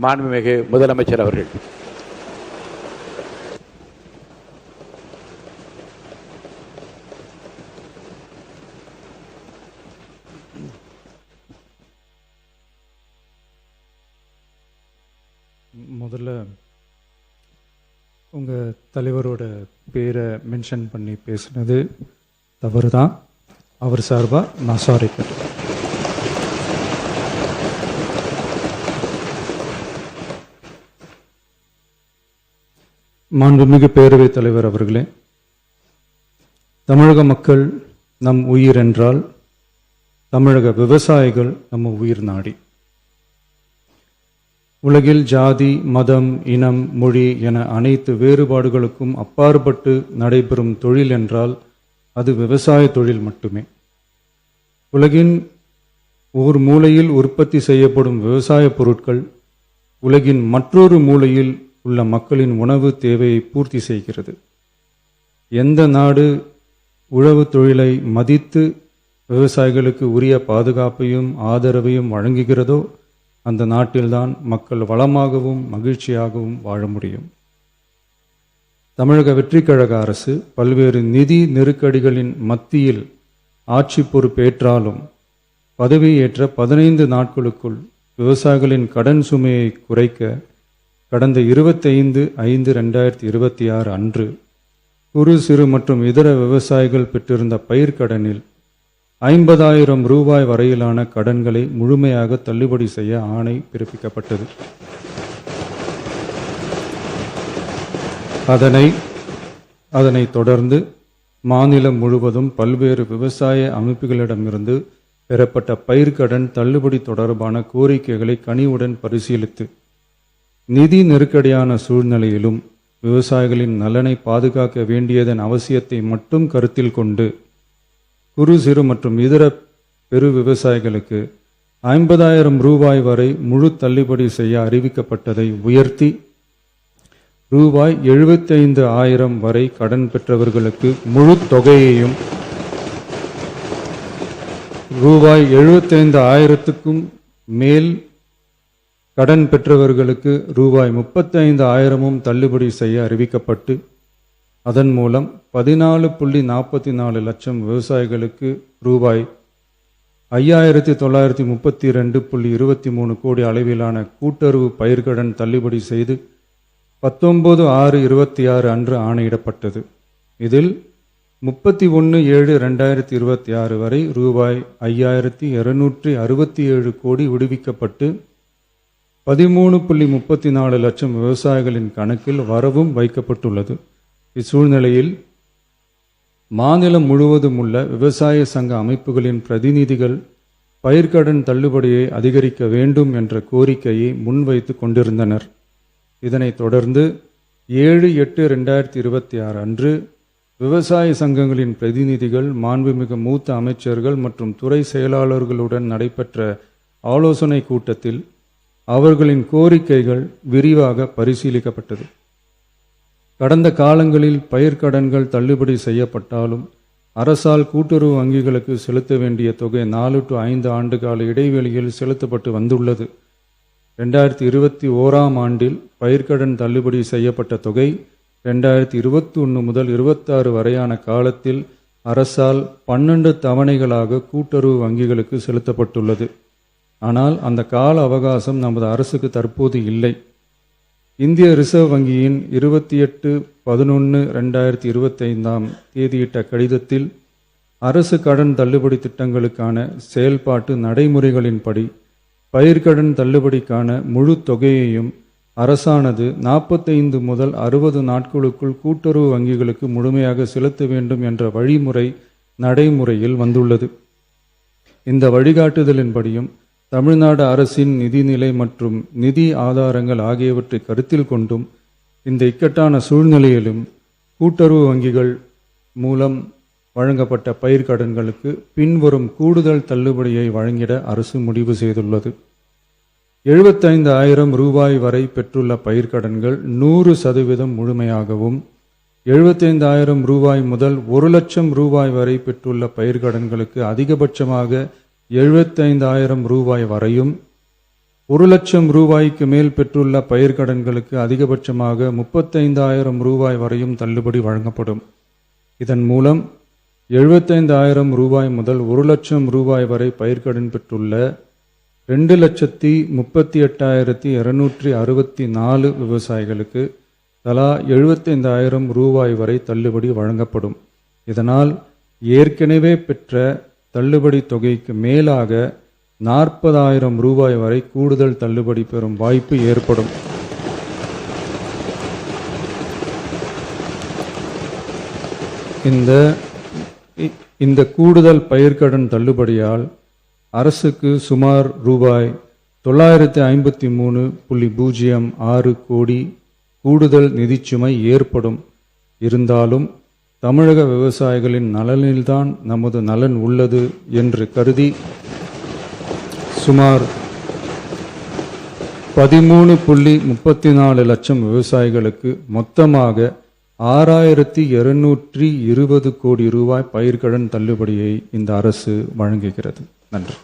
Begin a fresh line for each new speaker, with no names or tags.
மாண்புமிகு முதலமைச்சர் அவர்கள்.
முதல்ல உங்கள் தலைவரோட பேரை மென்ஷன் பண்ணி பேசுனது தவறு தான். அவர் சார்பாக நான் சாரி கேட்டேன். மாண்புமிகு பேரவைத் தலைவர் அவர்களே, தமிழக மக்கள் நம் உயிர் என்றால் தமிழக விவசாயிகள் நம்ம உயிர் நாடி. உலகில் ஜாதி, மதம், இனம், மொழி என அனைத்து வேறுபாடுகளுக்கும் அப்பாற்பட்டு நடைபெறும் தொழில் என்றால் அது விவசாய தொழில் மட்டுமே. உலகின் ஒரு மூலையில் உற்பத்தி செய்யப்படும் விவசாய பொருட்கள் உலகின் மற்றொரு மூலையில் உள்ள மக்களின் உணவு தேவையை பூர்த்தி செய்கிறது. எந்த நாடு உழவு தொழிலை மதித்து விவசாயிகளுக்கு உரிய பாதுகாப்பையும் ஆதரவையும் வழங்குகிறதோ அந்த நாட்டில்தான் மக்கள் வளமாகவும் மகிழ்ச்சியாகவும் வாழ முடியும். தமிழக வெற்றிக் கழக அரசு பல்வேறு நிதி நெருக்கடிகளின் மத்தியில் ஆட்சி பொறுப்பேற்றாலும் பதவியேற்ற 15 நாட்களுக்குள் விவசாயிகளின் கடன் சுமையை குறைக்க கடந்த 25/5/2026 அன்று குறு சிறு மற்றும் இதர விவசாயிகள் பெற்றிருந்த பயிர்க்கடனில் 50,000 ரூபாய் வரையிலான கடன்களை முழுமையாக தள்ளுபடி செய்ய ஆணை பிறப்பிக்கப்பட்டது. அதனைத் தொடர்ந்து மாநிலம் முழுவதும் பல்வேறு விவசாய அமைப்புகளிடமிருந்து பெறப்பட்ட பயிர்க்கடன் தள்ளுபடி தொடர்பான கோரிக்கைகளை கனிவுடன் பரிசீலித்து நிதி நெருக்கடியான சூழ்நிலையிலும் விவசாயிகளின் நலனை பாதுகாக்க வேண்டியதன் அவசியத்தை மட்டும் கருத்தில் கொண்டு குறு சிறு மற்றும் இதர பெரு விவசாயிகளுக்கு 50,000 ரூபாய் வரை முழு தள்ளுபடி செய்ய அறிவிக்கப்பட்டதை உயர்த்தி ரூபாய் 75,000 வரை கடன் பெற்றவர்களுக்கு முழு தொகையையும் ரூபாய் 75,000க்கும் மேல் கடன் பெற்றவர்களுக்கு ரூபாய் 35,000 தள்ளுபடி செய்ய அறிவிக்கப்பட்டு அதன் மூலம் 14.44 லட்சம் விவசாயிகளுக்கு ரூபாய் 5,932.23 கோடி அளவிலான கூட்டுறவு பயிர்க்கடன் தள்ளுபடி செய்து 19/6/26 அன்று ஆணையிடப்பட்டது. இதில் 31/7/2026 வரை ரூபாய் 5,267 கோடி விடுவிக்கப்பட்டு 13.34 லட்சம் விவசாயிகளின் கணக்கில் வரவும் வைக்கப்பட்டுள்ளது. இச்சூழ்நிலையில் மாநிலம் முழுவதும் உள்ள விவசாய சங்க அமைப்புகளின் பிரதிநிதிகள் பயிர்க்கடன் தள்ளுபடியை அதிகரிக்க வேண்டும் என்ற கோரிக்கையை முன்வைத்து கொண்டிருந்தனர். இதனைத் தொடர்ந்து 7/8/2026 அன்று விவசாய சங்கங்களின் பிரதிநிதிகள் மாண்புமிகு மூத்த அமைச்சர்கள் மற்றும் துறை செயலாளர்களுடன் நடைபெற்ற ஆலோசனை கூட்டத்தில் அவர்களின் கோரிக்கைகள் விரிவாக பரிசீலிக்கப்பட்டது. கடந்த காலங்களில் பயிர்க்கடன்கள் தள்ளுபடி செய்யப்பட்டாலும் அரசால் கூட்டுறவு வங்கிகளுக்கு செலுத்த வேண்டிய தொகை 4 to 5 ஆண்டு கால இடைவெளியில் செலுத்தப்பட்டு வந்துள்ளது. 2021 ஆண்டில் பயிர்க்கடன் தள்ளுபடி செய்யப்பட்ட தொகை 2021 முதல் 26 வரையான காலத்தில் அரசால் 12 தவணைகளாக கூட்டுறவு வங்கிகளுக்கு செலுத்தப்பட்டுள்ளது. ஆனால் அந்த கால அவகாசம் நமது அரசுக்கு தற்போது இல்லை. இந்திய ரிசர்வ் வங்கியின் 28/11/2025 தேதியிட்ட கடிதத்தில் அரசு கடன் தள்ளுபடி திட்டங்களுக்கான செயல்பாட்டு நடைமுறைகளின்படி பயிர்க்கடன் தள்ளுபடிக்கான முழு தொகையையும் அரசானது 45 முதல் 60 நாட்களுக்குள் கூட்டுறவு வங்கிகளுக்கு முழுமையாக செலுத்த வேண்டும் என்ற வழிமுறை நடைமுறையில் வந்துள்ளது. இந்த வழிகாட்டுதலின்படியும் தமிழ்நாடு அரசின் நிதிநிலை மற்றும் நிதி ஆதாரங்கள் ஆகியவற்றை கருத்தில் கொண்டும் இந்த இக்கட்டான சூழ்நிலையிலும் கூட்டுறவு வங்கிகள் மூலம் வழங்கப்பட்ட பயிர்க்கடன்களுக்கு பின்வரும் கூடுதல் தள்ளுபடியை வழங்கிட அரசு முடிவு செய்துள்ளது. 75,000 ரூபாய் வரை பெற்றுள்ள பயிர்க்கடன்கள் 100% முழுமையாகவும், 75,000 ரூபாய் முதல் 1 லட்சம் ரூபாய் வரை பெற்றுள்ள பயிர்க்கடன்களுக்கு அதிகபட்சமாக 75,000 ரூபாய் வரையும், 1,00,000 மேல் பெற்றுள்ள பயிர்க்கடன்களுக்கு அதிகபட்சமாக 35,000 வரையும் தள்ளுபடி வழங்கப்படும். இதன் மூலம் 75,000 முதல் 1,00,000 வரை பயிர்க்கடன் பெற்றுள்ள 2,38,264 விவசாயிகளுக்கு தலா 75,000 வரை தள்ளுபடி வழங்கப்படும். இதனால் ஏற்கனவே பெற்ற தள்ளுபடி தொகைக்கு மேலாக 40,000 வரை கூடுதல் தள்ளுபடி பெறும் வாய்ப்பு ஏற்படும். இந்த கூடுதல் பயிர்க்கடன் தள்ளுபடியால் அரசுக்கு சுமார் ரூபாய் 953.06 கோடி கூடுதல் நிதிச்சுமை ஏற்படும். இருந்தாலும் தமிழக விவசாயிகளின் நலனில்தான் நமது நலன் உள்ளது என்று கருதி சுமார் 13.34 லட்சம் விவசாயிகளுக்கு மொத்தமாக 6,220 கோடி ரூபாய் பயிர்க்கடன் தள்ளுபடியை இந்த அரசு வழங்குகிறது. நன்றி.